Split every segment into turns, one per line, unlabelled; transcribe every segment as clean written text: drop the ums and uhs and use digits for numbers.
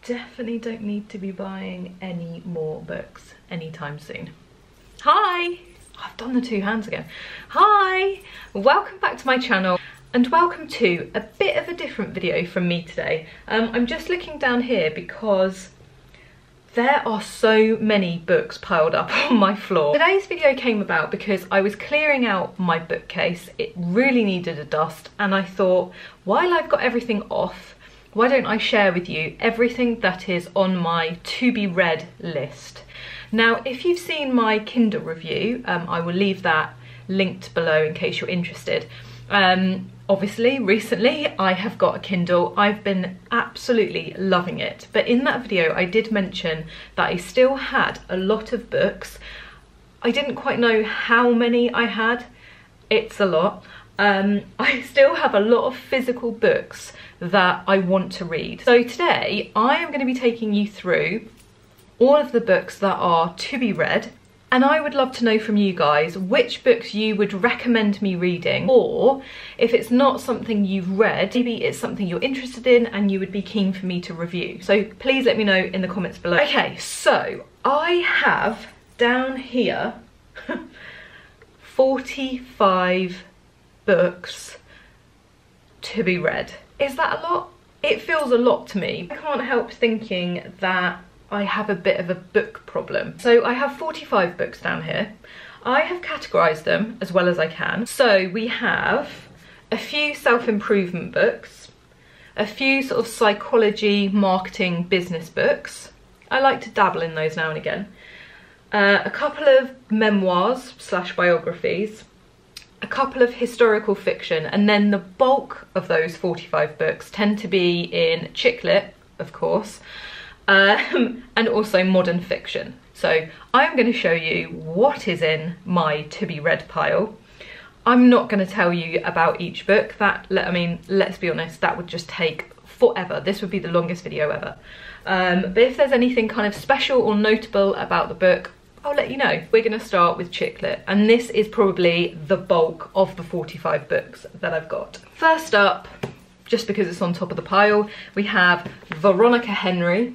definitely don't need to be buying any more books anytime soon. Hi! I've done the two hands again. Hi! Welcome back to my channel and welcome to a bit of a different video from me today. I'm just looking down here because there are so many books piled up on my floor. Today's video came about because I was clearing out my bookcase. It really needed a dust and I thought, while I've got everything off, why don't I share with you everything that is on my to be read list. Now, if you've seen my Kindle review, I will leave that linked below in case you're interested. Obviously, recently I have got a Kindle. I've been absolutely loving it. But in that video, I did mention that I still had a lot of books. I didn't quite know how many I had. It's a lot. I still have a lot of physical books that I want to read. So today, I am going to be taking you through all of the books that are to be read. And I would love to know from you guys which books you would recommend me reading, or if it's not something you've read, maybe it's something you're interested in and you would be keen for me to review. So please let me know in the comments below. Okay, so I have down here 45 books to be read. Is that a lot? It feels a lot to me. I can't help thinking that I have a bit of a book problem. So I have 45 books down here. I have categorised them as well as I can. So we have a few self-improvement books, a few sort of psychology, marketing, business books. I like to dabble in those now and again. A couple of memoirs / biographies, a couple of historical fiction, and then the bulk of those 45 books tend to be in Chiclet, of course, and also modern fiction. So I'm going to show you what is in my to be read pile. I'm not going to tell you about each book. I mean, let's be honest, that would just take forever. This would be the longest video ever. But if there's anything kind of special or notable about the book, I'll let you know. We're going to start with Chiclet, and this is probably the bulk of the 45 books that I've got. First up, just because it's on top of the pile, we have Veronica Henry,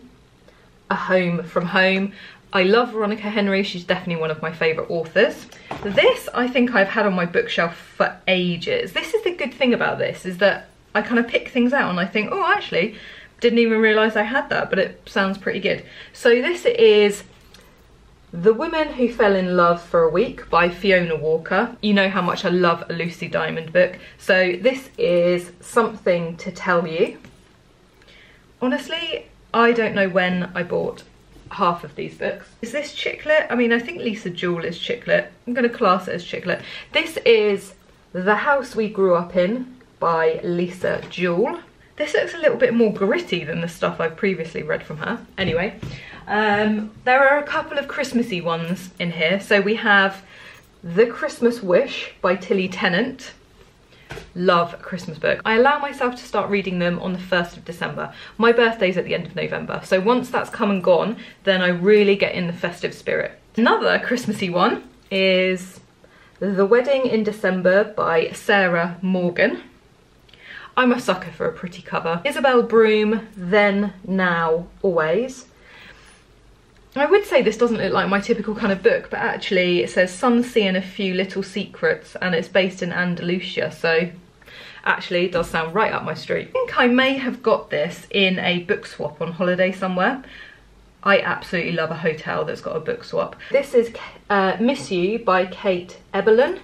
A Home from Home. I love Veronica Henry. She's definitely one of my favourite authors. This I think I've had on my bookshelf for ages. This is the good thing about this, is that I kind of pick things out and I think, oh, actually, didn't even realise I had that, but it sounds pretty good. So this is The Women Who Fell in Love for a Week by Fiona Walker. You know how much I love a Lucy Diamond book. So this is Something to Tell You. Honestly, I don't know when I bought half of these books. Is this Chiclet? I mean, I think Lisa Jewell is Chiclet. I'm going to class it as Chiclet. This is The House We Grew Up In by Lisa Jewell. This looks a little bit more gritty than the stuff I've previously read from her. Anyway, there are a couple of Christmassy ones in here. So we have The Christmas Wish by Tilly Tennant. Love a Christmas book. I allow myself to start reading them on the 1st of December. My birthday's at the end of November, so once that's come and gone, then I really get in the festive spirit. Another Christmassy one is The Wedding in December by Sarah Morgan. I'm a sucker for a pretty cover. Isabel Broom, Then, Now, Always. I would say this doesn't look like my typical kind of book, but actually it says Sun, Sea and a Few Little Secrets, and it's based in Andalusia, so actually it does sound right up my street. I think I may have got this in a book swap on holiday somewhere. I absolutely love a hotel that's got a book swap. This is Miss You by Kate Eberlin.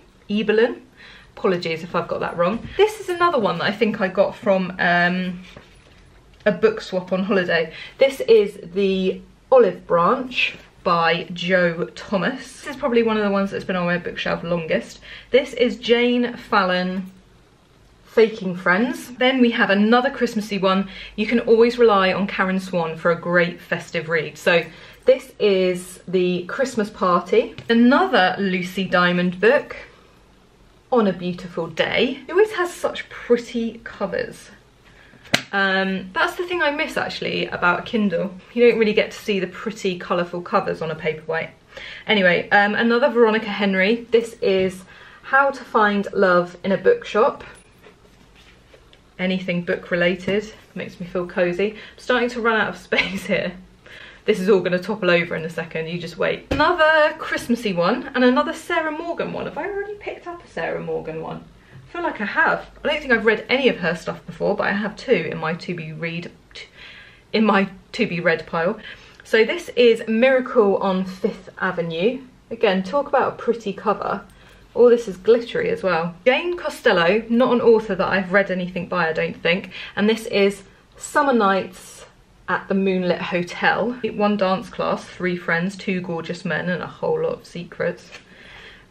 Apologies if I've got that wrong. This is another one that I think I got from a book swap on holiday. This is The Olive Branch by Jo Thomas. This is probably one of the ones that's been on my bookshelf longest. This is Jane Fallon, Faking Friends. Then we have another Christmassy one. You can always rely on Karen Swan for a great festive read. So this is The Christmas Party. Another Lucy Diamond book, On a Beautiful Day. It always has such pretty covers. That's the thing I miss actually about a Kindle. You don't really get to see the pretty colourful covers on a paperweight. Anyway, another Veronica Henry. This is How to Find Love in a Bookshop. anything book related. Makes me feel cozy. I'm starting to run out of space here. This is all going to topple over in a second, you just wait. Another Christmassy one and another Sarah Morgan one. Have I already picked up a Sarah Morgan one? I feel like I have. I don't think I've read any of her stuff before, but I have two in my to be read pile. So this is Miracle on 5th Avenue. Again, talk about a pretty cover. All this is glittery as well. Jane Costello, not an author that I've read anything by, I don't think. And this is Summer Nights at the Moonlit Hotel. One dance class, 3 friends, 2 gorgeous men, and a whole lot of secrets.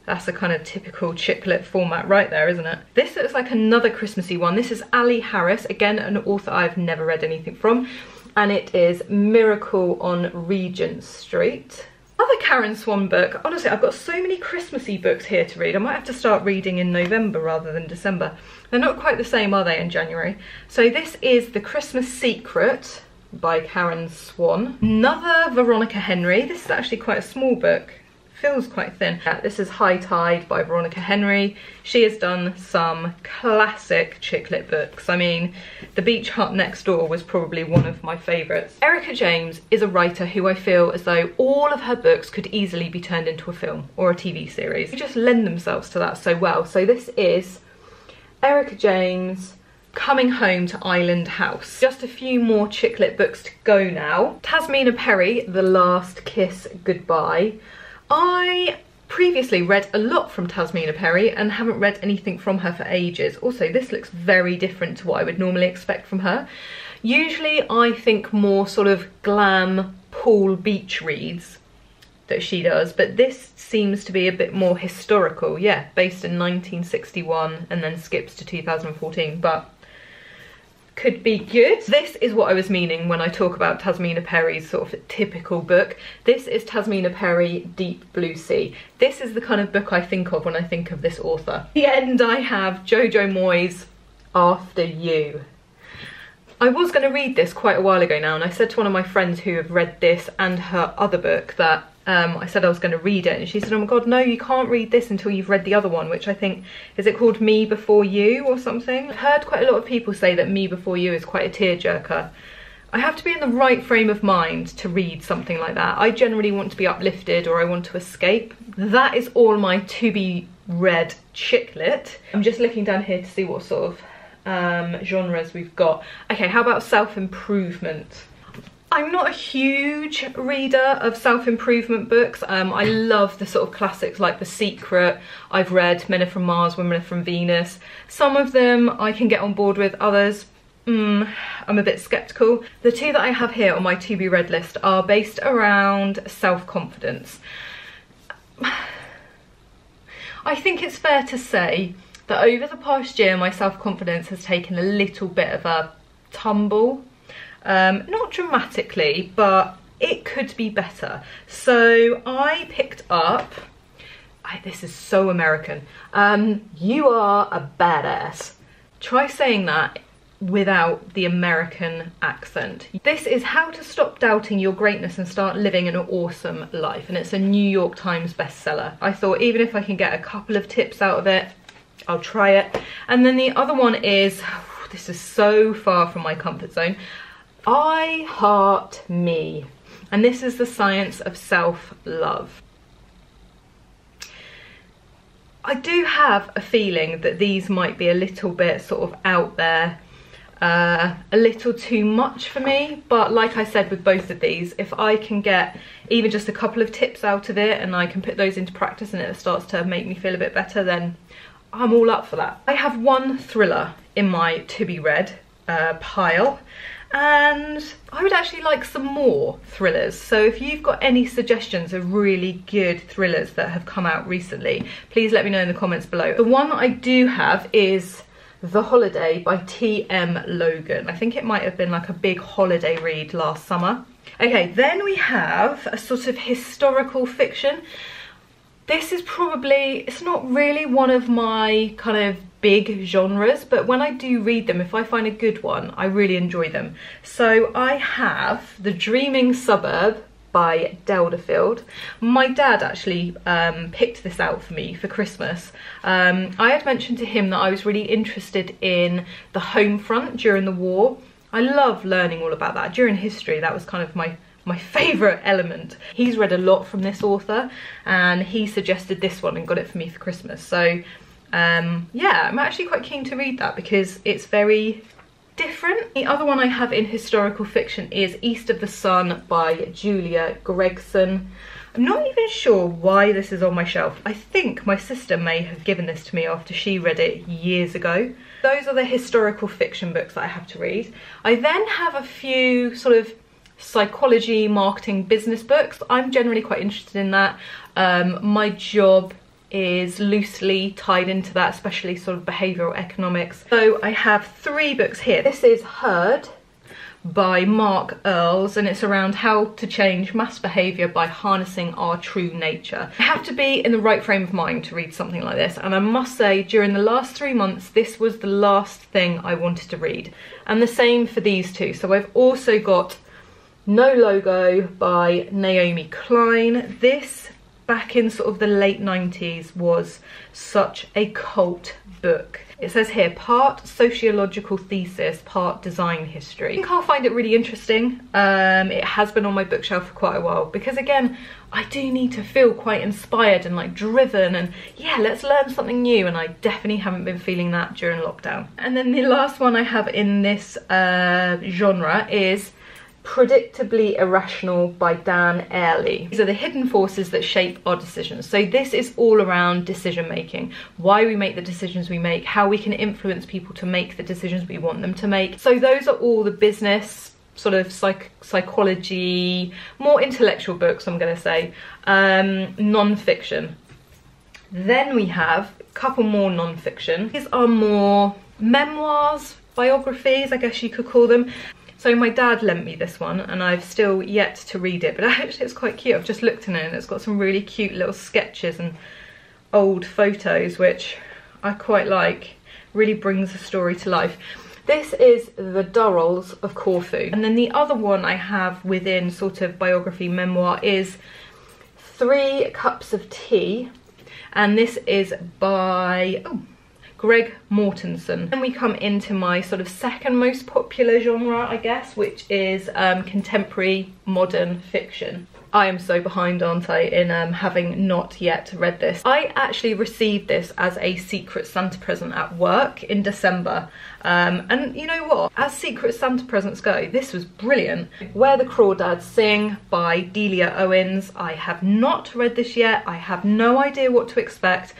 That's a kind of typical Chiclet format right there, isn't it? This looks like another Christmassy one. This is Ali Harris, again, an author I've never read anything from. And it is Miracle on Regent Street. Another Karen Swan book. Honestly, I've got so many Christmassy books here to read. I might have to start reading in November rather than December. They're not quite the same, are they, in January? So this is The Christmas Secret by Karen Swan. Another Veronica Henry. This is actually quite a small book. Feels quite thin. This is High Tide by Veronica Henry. She has done some classic Chiclet books. I mean, The Beach Hut Next Door was probably one of my favourites. Erica James is a writer who I feel as though all of her books could easily be turned into a film or a TV series. They just lend themselves to that so well. So this is Erica James, Coming Home to Island House. Just a few more Chiclet books to go now. Tasmina Perry, The Last Kiss Goodbye. I previously read a lot from Tasmina Perry and haven't read anything from her for ages. Also, this looks very different to what I would normally expect from her. Usually I think more sort of glam pool beach reads that she does, but this seems to be a bit more historical. Yeah, based in 1961 and then skips to 2014, but could be good. This is what I was meaning when I talk about Tasmina Perry's sort of typical book. This is Tasmina Perry, Deep Blue Sea. This is the kind of book I think of when I think of this author. At the end I have Jojo Moyes, After You. I was going to read this quite a while ago now, and I said to one of my friends who have read this and her other book that I said I was going to read it, and she said, oh my god, no, you can't read this until you've read the other one, which I think, is it called Me Before You or something? I've heard quite a lot of people say that Me Before You is quite a tearjerker. I have to be in the right frame of mind to read something like that. I generally want to be uplifted or I want to escape. That is all my to be read Chiclet. I'm just looking down here to see what sort of genres we've got. Okay, how about self-improvement? I'm not a huge reader of self-improvement books. I love the sort of classics like The Secret. I've read Men Are From Mars, Women Are From Venus. Some of them I can get on board with, others I'm a bit sceptical. The two that I have here on my to be read list are based around self-confidence. I think it's fair to say that over the past year my self-confidence has taken a little bit of a tumble. Not dramatically, but it could be better. So I picked up, this is so American, You Are a Badass. Try saying that without the American accent. This is How to Stop Doubting Your Greatness and Start Living an Awesome Life, and it's a New York Times bestseller. I thought even if I can get a couple of tips out of it, I'll try it. And then the other one is, this is so far from my comfort zone, I Heart Me, and this is the science of self-love. I do have a feeling that these might be a little bit sort of out there, a little too much for me, but like I said with both of these, if I can get even just a couple of tips out of it and I can put those into practice and it starts to make me feel a bit better, then I'm all up for that. I have one thriller in my to be read pile, and I would actually like some more thrillers. So if you've got any suggestions of really good thrillers that have come out recently, please let me know in the comments below. The one I do have is The Holiday by T.M. Logan. I think it might have been like a big holiday read last summer. Okay, then we have a sort of historical fiction. This is probably, it's not really one of my kind of big genres, but when I do read them, if I find a good one, I really enjoy them. So I have The Dreaming Suburb by Delderfield. My dad actually picked this out for me for Christmas. I had mentioned to him that I was really interested in the home front during the war. I love learning all about that. During history, that was kind of my favourite element. He's read a lot from this author and he suggested this one and got it for me for Christmas. So yeah, I'm actually quite keen to read that because it's very different. The other one I have in historical fiction is East of the Sun by Julia Gregson. I'm not even sure why this is on my shelf. I think my sister may have given this to me after she read it years ago. Those are the historical fiction books that I have to read. I then have a few sort of psychology, marketing, business books. I'm generally quite interested in that. My job is loosely tied into that, especially sort of behavioural economics. So I have 3 books here. This is Herd by Mark Earls, and it's around how to change mass behaviour by harnessing our true nature. I have to be in the right frame of mind to read something like this, and I must say during the last 3 months this was the last thing I wanted to read, and the same for these two. So I've also got No Logo by Naomi Klein. This, back in sort of the late 90s, was such a cult book. It says here, part sociological thesis, part design history. I think I'll find it really interesting. It has been on my bookshelf for quite a while because, again, I do need to feel quite inspired and like driven and yeah, let's learn something new, and I definitely haven't been feeling that during lockdown. And then the last one I have in this genre is Predictably Irrational by Dan Ariely. These are the hidden forces that shape our decisions. So this is all around decision making, why we make the decisions we make, how we can influence people to make the decisions we want them to make. So those are all the business, sort of psychology, more intellectual books, I'm going to say, non-fiction. Then we have a couple more non-fiction. These are more memoirs, biographies, I guess you could call them. So my dad lent me this one and I've still yet to read it, but actually it's quite cute. I've just looked in it and it's got some really cute little sketches and old photos, which I quite like. Really brings the story to life. This is The Durrells of Corfu. And then the other one I have within sort of biography memoir is 3 Cups of Tea. And this is by Greg Mortensen. Then we come into my sort of second most popular genre, I guess, which is contemporary modern fiction. I am so behind, aren't I, in having not yet read this. I actually received this as a Secret Santa present at work in December. And you know what? As Secret Santa presents go, this was brilliant. Where the Crawdads Sing by Delia Owens. I have not read this yet. I have no idea what to expect.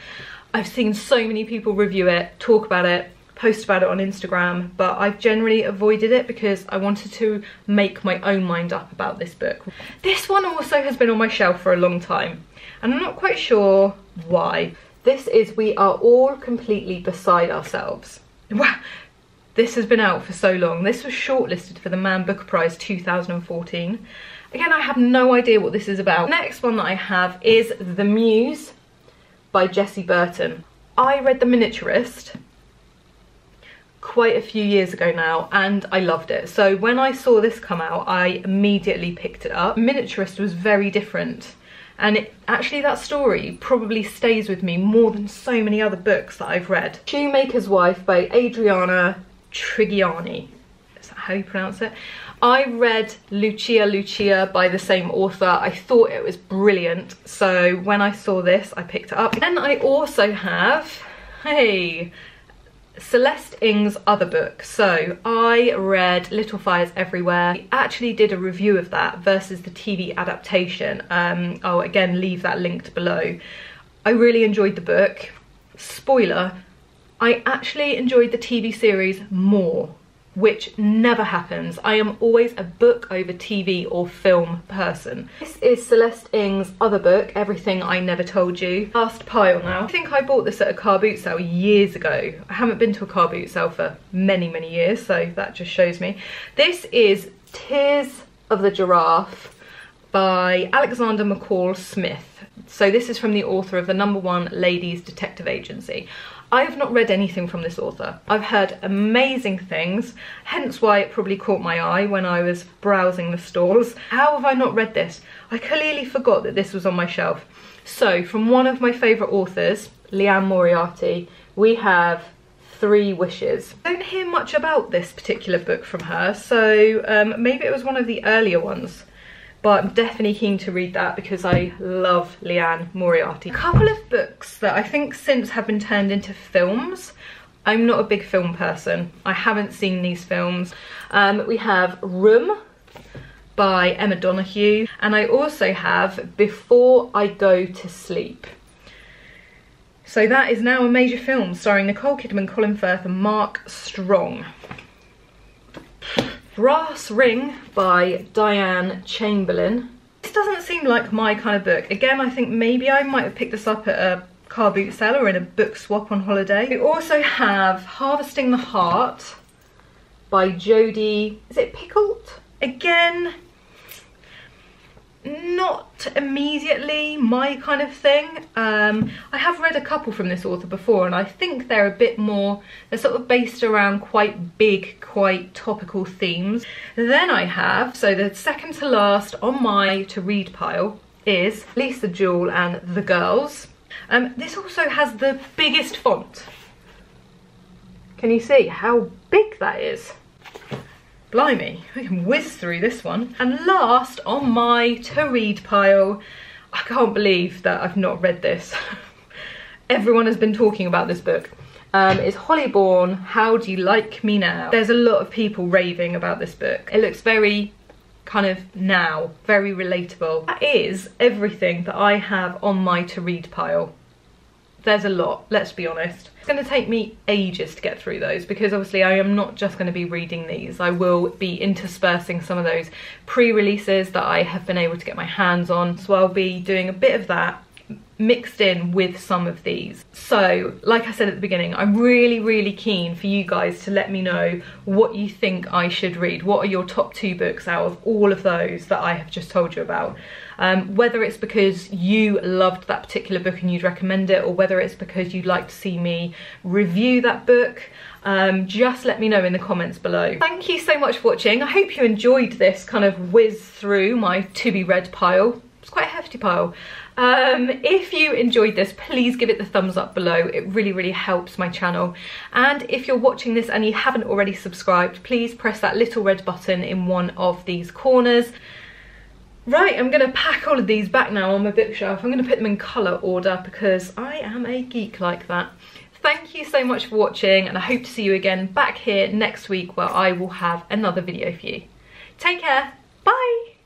I've seen so many people review it, talk about it, post about it on Instagram, but I've generally avoided it because I wanted to make my own mind up about this book. This one also has been on my shelf for a long time, and I'm not quite sure why. This is We Are All Completely Beside Ourselves. Wow, this has been out for so long. This was shortlisted for the Man Booker Prize 2014. Again, I have no idea what this is about. The next one that I have is The Muse by Jessie Burton. I read The Miniaturist quite a few years ago now and I loved it. So when I saw this come out, I immediately picked it up. Miniaturist was very different, and actually that story probably stays with me more than so many other books that I've read. Shoemaker's Wife by Adriana Trigiani. Is that how you pronounce it? I read Lucia by the same author. I thought it was brilliant, so when I saw this I picked it up. Then I also have, hey, Celeste Ng's other book. So I read Little Fires Everywhere. I actually did a review of that versus the TV adaptation. I'll again leave that linked below. I really enjoyed the book. Spoiler, I actually enjoyed the TV series more, which never happens. I am always a book over TV or film person. This is Celeste Ng's other book, Everything I Never Told You. Last pile now. I think I bought this at a car boot sale years ago. I haven't been to a car boot sale for many, many years, so that just shows me. This is Tears of the Giraffe by Alexander McCall Smith. So this is from the author of the #1 Ladies Detective Agency. I have not read anything from this author. I've heard amazing things, hence why it probably caught my eye when I was browsing the stores. How have I not read this? I clearly forgot that this was on my shelf. So, from one of my favourite authors, Liane Moriarty, we have 3 Wishes. I don't hear much about this particular book from her, so maybe it was one of the earlier ones. But I'm definitely keen to read that because I love Liane Moriarty. A couple of books that I think since have been turned into films. I'm not a big film person. I haven't seen these films. We have Room by Emma Donoghue, and I also have Before I Go to Sleep. So that is now a major film starring Nicole Kidman, Colin Firth and Mark Strong. Brass Ring by Diane Chamberlain. This doesn't seem like my kind of book. Again, I think maybe I might have picked this up at a car boot sale or in a book swap on holiday. We also have Harvesting the Heart by Jodie, is it Picoult? Again, not immediately my kind of thing. I have read a couple from this author before and I think they're a bit more, they're sort of based around quite big, quite topical themes. Then I have, so the second to last on my to read pile is Lisa Jewell and The Girls. This also has the biggest font. Can you see how big that is? Blimey, I can whiz through this one. And last on my to read pile, I can't believe that I've not read this. Everyone has been talking about this book. It's Holly Bourne, How Do You Like Me Now? There's a lot of people raving about this book. It looks very kind of now, very relatable. That is everything that I have on my to read pile. There's a lot, let's be honest. It's going to take me ages to get through those because obviously I am not just going to be reading these. I will be interspersing some of those pre-releases that I have been able to get my hands on. So I'll be doing a bit of that mixed in with some of these. So like I said at the beginning, I'm really keen for you guys to let me know what you think I should read. What are your top 2 books out of all of those that I have just told you about? Whether it's because you loved that particular book and you'd recommend it, or whether it's because you'd like to see me review that book, just let me know in the comments below. Thank you so much for watching. I hope you enjoyed this kind of whiz through my to be read pile. It's quite a hefty pile. If you enjoyed this, please give it the thumbs up below. It really helps my channel. And if you're watching this and you haven't already subscribed, please press that little red button in one of these corners. Right, I'm going to pack all of these back now on my bookshelf. I'm going to put them in colour order because I am a geek like that. Thank you so much for watching, and I hope to see you again back here next week where I will have another video for you. Take care. Bye.